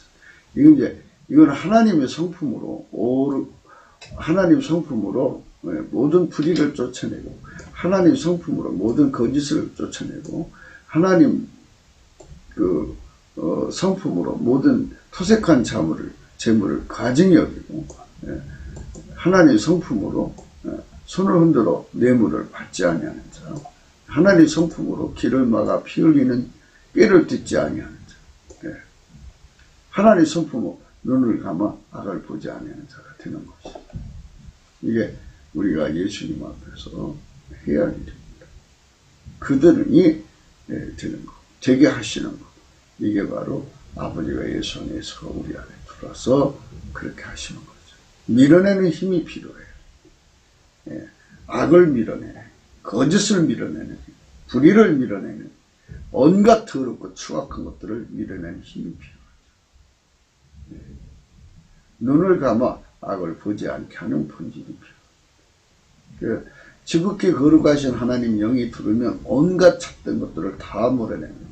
이건 하나님의 성품으로, 하나님 성품으로 모든 불의를 쫓아내고, 하나님 성품으로 모든 거짓을 쫓아내고, 하나님 성품으로 모든 토색한 재물을 가증히 여기고, 하나님 성품으로 손을 흔들어 뇌물을 받지 아니하는 자, 하나님 성품으로 길을 막아 피 흘리는 꾀를 듣지 아니하는 자, 하나님 성품으로 눈을 감아 악을 보지 아니하는 자가 되는 것이죠. 이게 우리가 예수님 앞에서 해야 할 일입니다. 그들이 되는 것, 되게 하시는 것, 이게 바로 아버지가 예수 안에서 우리 안에 들어와서 그렇게 하시는 거죠. 밀어내는 힘이 필요해요. 악을 밀어내는, 거짓을 밀어내는, 불의를 밀어내는, 온갖 더럽고 추악한 것들을 밀어내는 힘이 필요하죠. 눈을 감아 악을 보지 않게 하는 본질이 필요합니다. 지극히 거룩하신 하나님 영이 들으면 온갖 착된 것들을 다 몰아냅니다.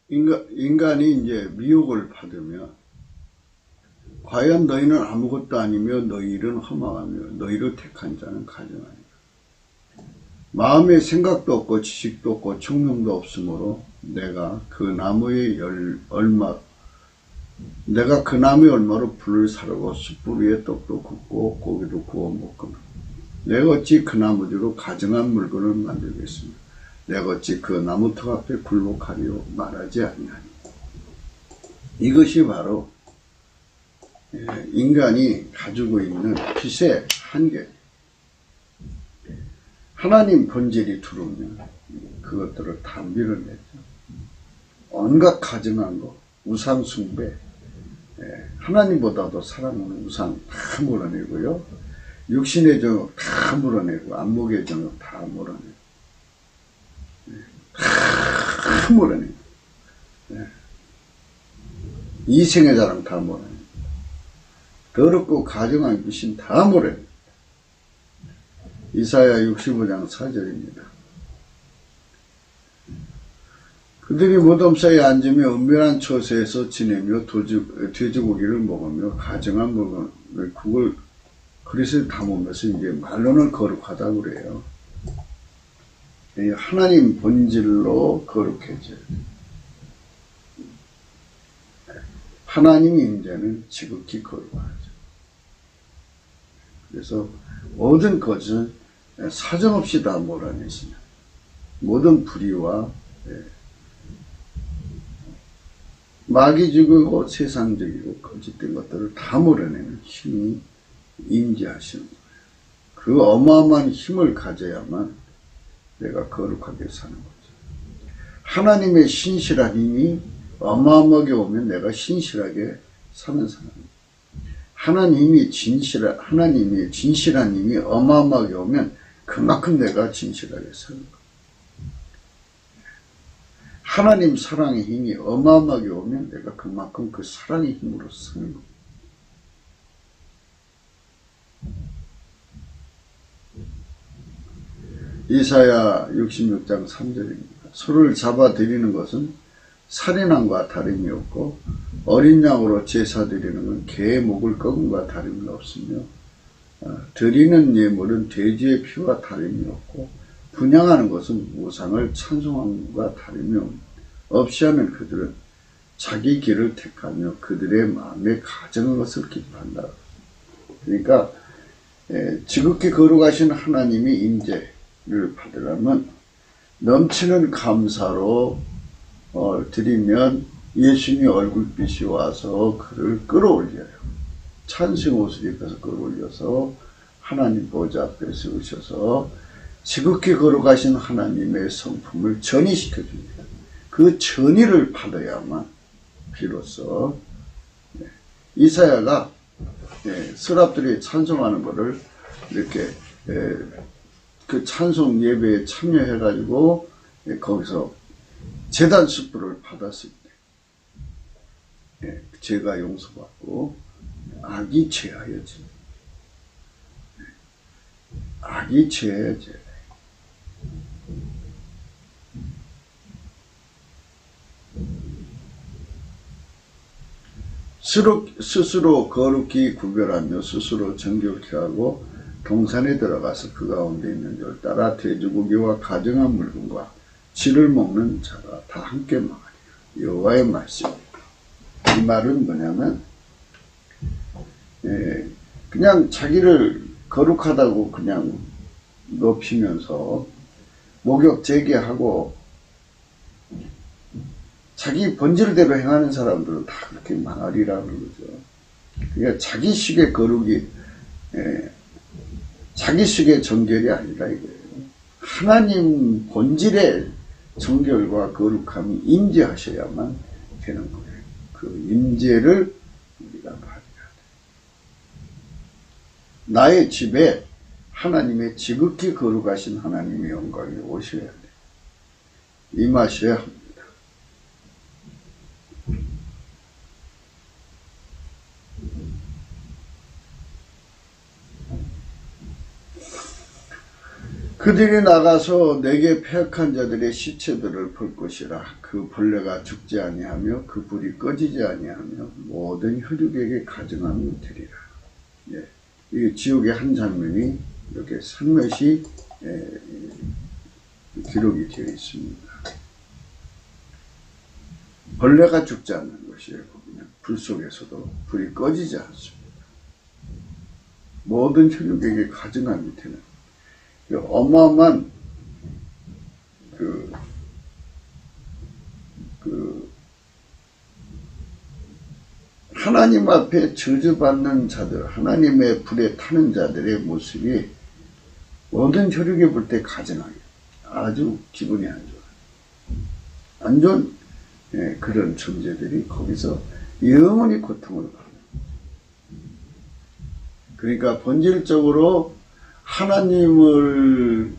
인간이 이제 미혹을 받으면 과연 너희는 아무것도 아니며 너희 일은 허망하며 너희를 택한 자는 가증하니라. 마음에 생각도 없고 지식도 없고 총명도 없으므로 내가 그 나무의 얼마로 불을 사르고 숯불 위에 떡도 굽고 고기도 구워 먹거나 내가 어찌 그 나무대로 가증한 물건을 만들겠습니까? 내가 어찌 그 나무터 앞에 굴복하리요 말하지 아니하니. 이것이 바로 인간이 가지고 있는 빛의 한계. 하나님 본질이 들어오면 그것들을 다 밀어내죠. 온갖 가증한 거, 우상 숭배, 하나님보다도 사랑하는 우상 다 몰아내고요. 육신의 정욕 다 몰아내고 안목의 정욕 다 몰아내고 다 몰아내고 이생의 자랑 다 몰아내고 더럽고 가증한 귀신 다 몰아내고. 이사야 65장 4절입니다. 그들이 무덤 사이에 앉으며 은밀한 처소에서 지내며 돼지고기를 먹으며 가증한 물건을 그걸 그릇에 담으면서 이제 말로는 거룩하다 그래요. 하나님 본질로 거룩해져요. 하나님 임재는 지극히 거룩하죠. 그래서 모든 것은 사정없이 다 몰아내시는 모든 불의와 마귀적이고 세상적이고 거짓된 것들을 다 몰아내는 힘이 임재하시는 거예요. 그 어마어마한 힘을 가져야만 내가 거룩하게 사는 거죠. 하나님의 신실한 힘이 어마어마하게 오면 내가 신실하게 사는 사람입니다. 하나님의 진실한 힘이 어마어마하게 오면 그만큼 내가 진실하게 사는 거예요. 하나님 사랑의 힘이 어마어마하게 오면 내가 그만큼 그 사랑의 힘으로 사는 거예요. 이사야 66장 3절입니다. 소를 잡아 드리는 것은 살인함과 다름이 없고 어린 양으로 제사 드리는 건 개의 목을 꺾음과 다름이 없으며 드리는 예물은 돼지의 피와 다름이 없고 분향하는 것은 우상을 찬송함과 다름이 없이 하는 그들은 자기 길을 택하며 그들의 마음에 가증한 것을 기뻐한다. 그러니까 지극히 거룩하신 하나님의 임재를 받으려면 넘치는 감사로 드리면 예수님의 얼굴빛이 와서 그를 끌어올려요. 찬송 옷을 입혀서 끌어올려서 하나님 보좌 앞에 세우셔서 지극히 거룩하신 하나님의 성품을 전이시켜줍니다. 그 전이를 받아야만 비로소 이사야가 서랍들이 찬송하는 것을 이렇게 그 찬송 예배에 참여해가지고 거기서 제단 숯불을 받았을 때 죄가 용서받고 악이 죄하여지. 악이 죄하여지. 스스로 거룩히 구별하며 스스로 정결케 하고 동산에 들어가서 그 가운데 있는 절 따라 돼지고기와 가증한 물건과 쥐를 먹는 자가 다 함께 망하리라. 여호와의 말씀입니다. 이 말은 뭐냐면 그냥 자기를 거룩하다고 그냥 높이면서 목욕 재개하고 자기 본질대로 행하는 사람들은 다 그렇게 망하리라는 거죠. 그러니까 자기식의 거룩이 자기식의 정결이 아니라 이거예요. 하나님 본질의 정결과 거룩함이 임재하셔야만 되는 거예요. 그 임재를 우리가 받아야 돼요. 나의 집에 하나님의 지극히 거룩하신 하나님의 영광이 오셔야 돼요. 임하셔야 합니다. 그들이 나가서 내게 패역한 자들의 시체들을 볼 것이라. 그 벌레가 죽지 아니하며 그 불이 꺼지지 아니하며 모든 혈육에게 가증함이 되리라. 이 지옥의 한 장면이 이렇게 살며시 기록이 되어 있습니다. 벌레가 죽지 않는 것이에요. 그냥 불 속에서도 불이 꺼지지 않습니다. 모든 혈육에게 가증한 밑에는 어마어마한 하나님 앞에 저주받는 자들, 하나님의 불에 타는 자들의 모습이 모든 혈육에 볼 때 가증하게 아주 기분이 안 좋아요. 안 좋은 그런 존재들이 거기서 영원히 고통을 받아요. 그러니까 본질적으로 하나님의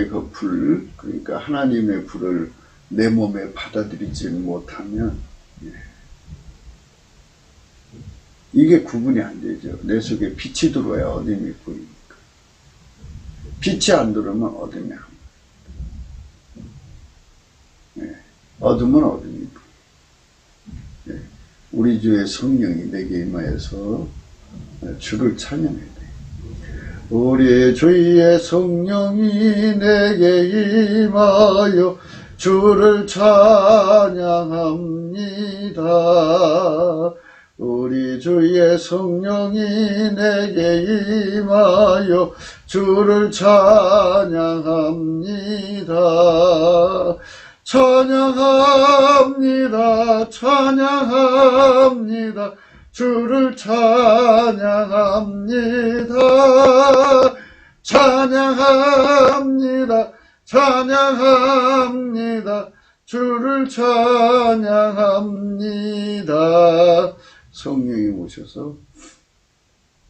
그 불, 그러니까 하나님의 불을 내 몸에 받아들이지 못하면 이게 구분이 안 되죠. 내 속에 빛이 들어와야 어둠이 보이니까. 빛이 안 들어오면 어둠이 안 보여요. 어둠은 어둠이 보여요. 우리 주의 성령이 내게 임하여서 주를 찬양해야 돼. 우리 주의 성령이 내게 임하여 주를 찬양합니다. 우리 주의 성령이 내게 임하여 주를 찬양합니다. 찬양합니다. 찬양합니다. 주를 찬양합니다. 찬양합니다. 찬양합니다. 주를 찬양합니다. 성령이 오셔서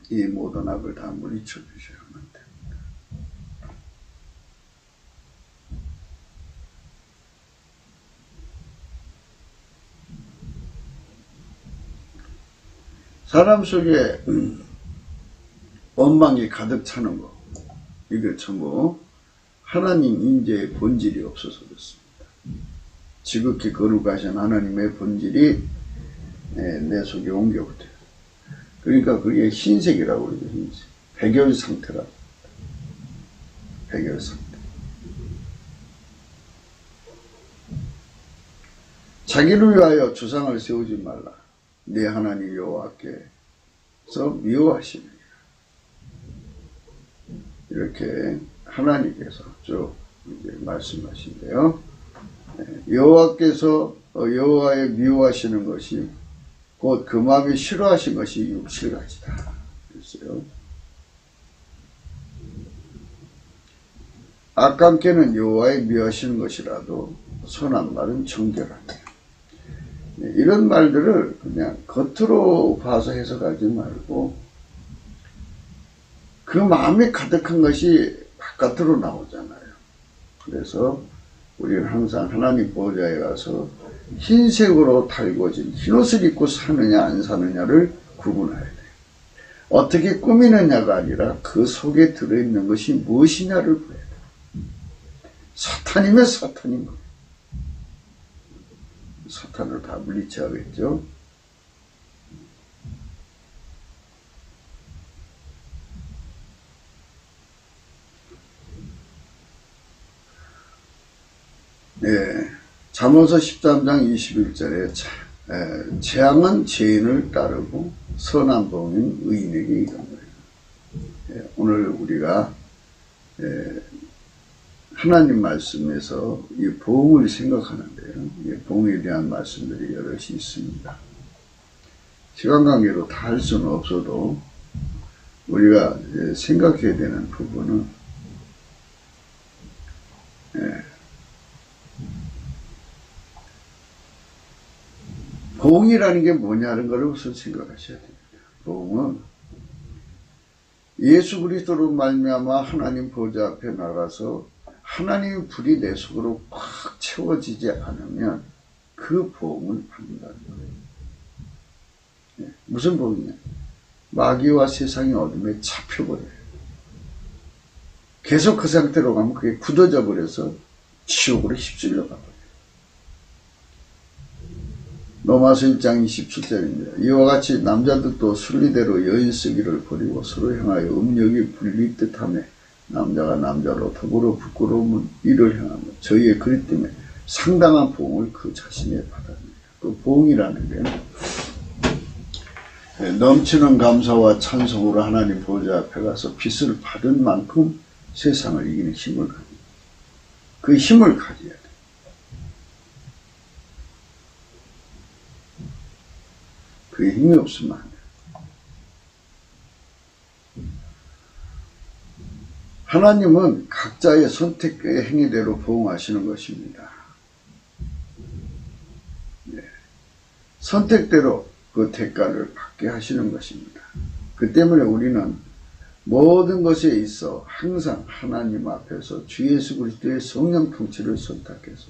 이 모든 악을 다 물리쳐 주셔야만 됩니다. 사람 속에 원망이 가득 차는 거, 이게 전부 하나님 임재의 본질이 없어서 그렇습니다. 지극히 거룩하신 하나님의 본질이 내 속에 옮겨붙어요. 그러니까 그게 흰색이라고 그러죠. 흰색. 백열 상태라고. 백열 상태. 자기를 위하여 주상을 세우지 말라. 네 하나님 여호와께서 미워하시느니라. 이렇게 하나님께서 쭉 이제 말씀하신대요. 여호와께서 여호와의 미워하시는 것이 곧 그 마음이 싫어하신 것이 육칠가지다. 그랬어요. 악관계는 여호와의 미워하시는 것이라도 선한 말은 정결하니라. 이런 말들을 그냥 겉으로 봐서 해석하지 말고 그 마음에 가득한 것이 바깥으로 나오잖아요. 그래서 우리는 항상 하나님 보좌에 가서 흰색으로 달궈진 흰옷을 입고 사느냐 안 사느냐를 구분해야 돼요. 어떻게 꾸미느냐가 아니라 그 속에 들어있는 것이 무엇이냐를 봐야 돼요. 사탄이면 사탄인 거예요. 사탄을 다 물리쳐야겠죠. 네, 잠언서 13장 21절에 재앙은 죄인을 따르고 선한 복은 의인에게 이른다. 오늘 우리가 하나님 말씀에서 이 복을 생각하는데요. 이 복에 대한 말씀들이 여럿이 있습니다. 시간 관계로 다 할 수는 없어도 우리가 생각해야 되는 부분은 복이라는 게 뭐냐는 걸 우선 생각하셔야 됩니다. 복은 예수 그리스도로 말미암아 하나님 보좌 앞에 나가서 하나님의 불이 내 속으로 꽉 채워지지 않으면 그 복을 받는다는 거예요. 무슨 복이냐? 마귀와 세상의 어둠에 잡혀버려요. 계속 그 상태로 가면 그게 굳어져 버려서 지옥으로 휩쓸려 가버려요. 로마서 1장 27절입니다. 이와 같이 남자들도 순리대로 여인 쓰기를 버리고 서로 향하여 음욕이 불릴 듯하며 남자가 남자로 더불어 부끄러운 일을 행하며 저희의 그리 때문에 상당한 보응을 그 자신에 받았느니라. 그 보응이라는 게 넘치는 감사와 찬송으로 하나님 보좌 앞에 가서 빚을 받은 만큼 세상을 이기는 힘을 가져야 돼. 그 힘을 가져야 돼. 그 힘이 없으면 안 돼. 하나님은 각자의 선택의 행위대로 보응하시는 것입니다. 네. 선택대로 그 대가를 받게 하시는 것입니다. 그 때문에 우리는 모든 것에 있어 항상 하나님 앞에서 주 예수 그리스도의 성령 통치를 선택해서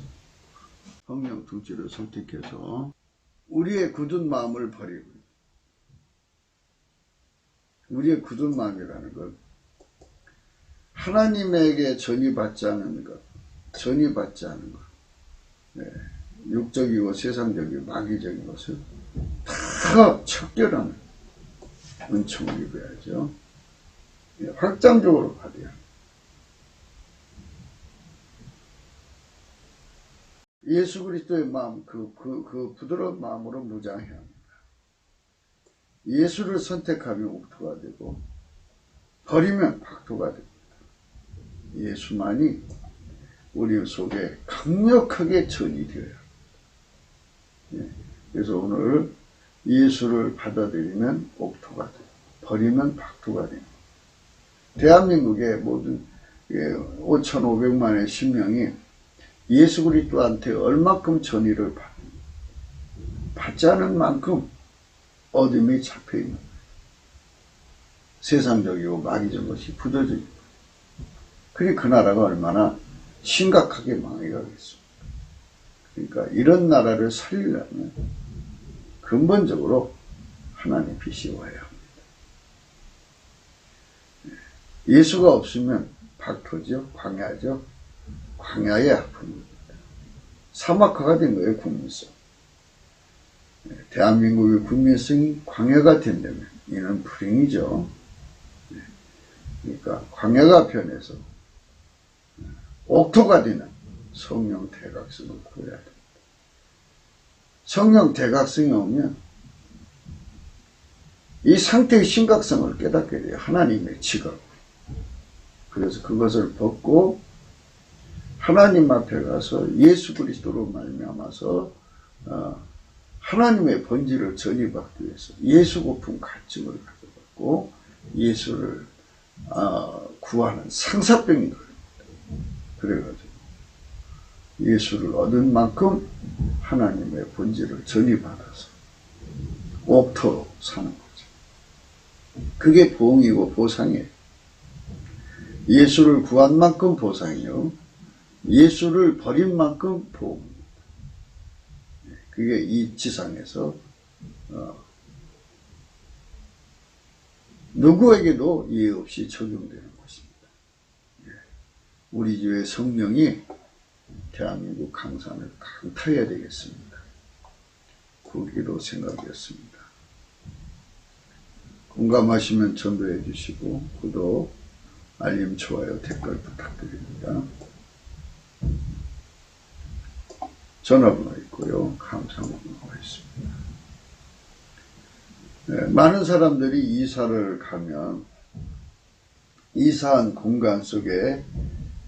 우리의 굳은 마음을 버리고, 우리의 굳은 마음이라는 건 하나님에게 전이받지 않은 것, 네. 육적이고 세상적이고 마귀적인 것을 다 척결하는 은총을 입어야죠. 네. 확장적으로 받아야 합니다. 예수 그리스도의 마음, 그 부드러운 마음으로 무장해야 합니다. 예수를 선택하면 옥토가 되고 버리면 박토가 됩니다. 예수만이 우리 속에 강력하게 전이되어야 합니다. 예. 그래서 오늘 예수를 받아들이면 옥토가 돼요. 버리면 박토가 됩니다. 대한민국의 모든 5,500만의 신명이 예수 그리스도한테 얼마큼 전의를 받지 않은 만큼 어둠이 잡혀있는 거예요. 세상적이고 마귀적 것이 부도져있는 거예요. 그러니 그 나라가 얼마나 심각하게 망해가겠습니까? 그러니까 이런 나라를 살리려면 근본적으로 하나님 빛이 와야 합니다. 예수가 없으면 박토죠, 광야죠. 광야의 아픔입니다. 사막화가 된 거예요, 국민성. 대한민국의 국민성이 광야가 된다면 이는 불행이죠. 그러니까 광야가 변해서 옥토가 되는 성령 대각성을 구해야 됩니다. 성령 대각성이 오면 이 상태의 심각성을 깨닫게 돼요. 하나님의 지각. 그래서 그것을 벗고 하나님 앞에 가서 예수 그리스도로 말미암아서 하나님의 본질을 전이받기 위해서 예수 고품 갈증을 가져받고 예수를 구하는 상사병인 거예요. 그래가지고 예수를 얻은 만큼 하나님의 본질을 전이받아서 옥토로 사는 거죠. 그게 보응이고 보상이에요. 예수를 구한 만큼 보상이요, 예수를 버린 만큼 보응입니다. 그게 이 지상에서 누구에게도 이해 없이 적용되는 것입니다. 우리 주의 성령이 대한민국 강산을 강타해야 되겠습니다. 그 기도 생각이었습니다. 공감하시면 전도해 주시고 구독, 알림, 좋아요, 댓글 부탁드립니다. 전화번호 있고요. 감사번호가 있습니다. 네, 많은 사람들이 이사를 가면 이사한 공간 속에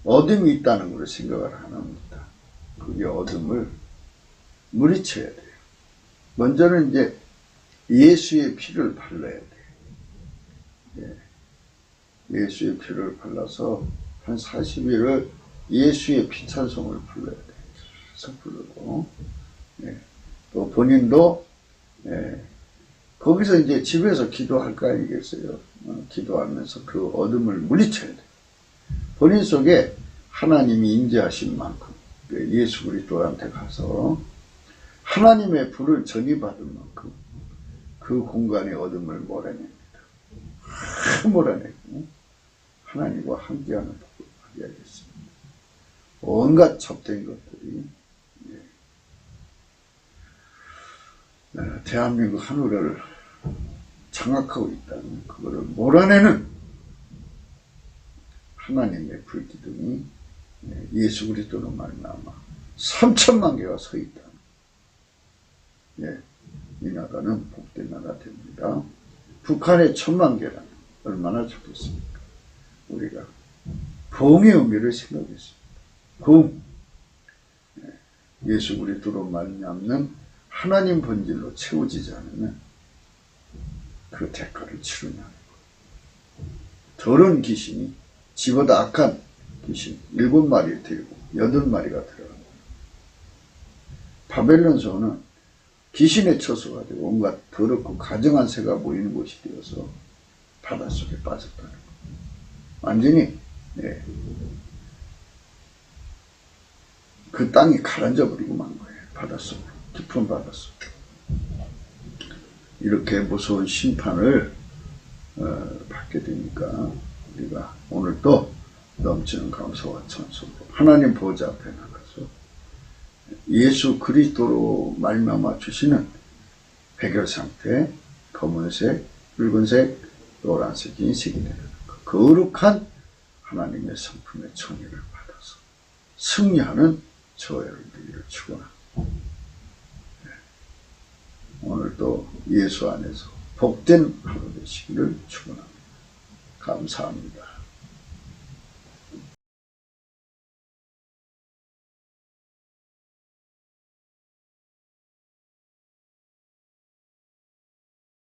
어둠이 있다는 걸 생각을 안 합니다. 그게 어둠을 물리쳐야 돼요. 먼저는 이제 예수의 피를 발라야 돼요. 예. 예수의 피를 발라서 한 40일을 예수의 피 찬송을 불러야 돼요. 계속 부르고, 예. 또 본인도 거기서 이제 집에서 기도할 거 아니겠어요? 기도하면서 그 어둠을 물리쳐야 돼요. 본인 속에 하나님이 임재하신 만큼 예수 그리스도한테 가서 하나님의 불을 전이받은 만큼 그 공간의 어둠을 몰아냅니다. 몰아내고 하나님과 함께하는 법을 발휘하겠습니다. 온갖 잡된 것들이 대한민국 하늘을 장악하고 있다는 그거를 몰아내는 하나님의 불기둥이 예수 그리스도로 말미암아 3천만 개가 서 있다. 예, 이 나라는 복된 나라 됩니다. 북한의 1,000만 개라면 얼마나 좋겠습니까? 우리가 부흥의 의미를 생각했습니다. 부흥, 예수 그리스도로 말미암는 하나님 본질로 채워지지 않으면 그 대가를 치르냐. 더러운 귀신이 지보다 악한 귀신 7마리 들고 8마리가 들어갑니다. 바벨론서는 귀신에 쳐서가지고 온갖 더럽고 가정한 새가 모이는 곳이 되어서 바닷속에 빠졌다는 거예요. 완전히 그 땅이 가라앉아 버리고 만 거예요. 바닷속, 깊은 바닷속. 이렇게 무서운 심판을 받게 되니까 우리가 오늘 또 넘치는 감사와 찬송으로 하나님 보좌 앞에 나가서 예수 그리스도로 말미암아 주시는 백열 상태, 검은색, 붉은색, 노란색, 흰색이 되는 것. 거룩한 하나님의 성품의 총애를 받아서 승리하는 저와 여러분들을 축원합니다. 오늘도 예수 안에서 복된 하루 되시기를 축원합니다. 감사합니다.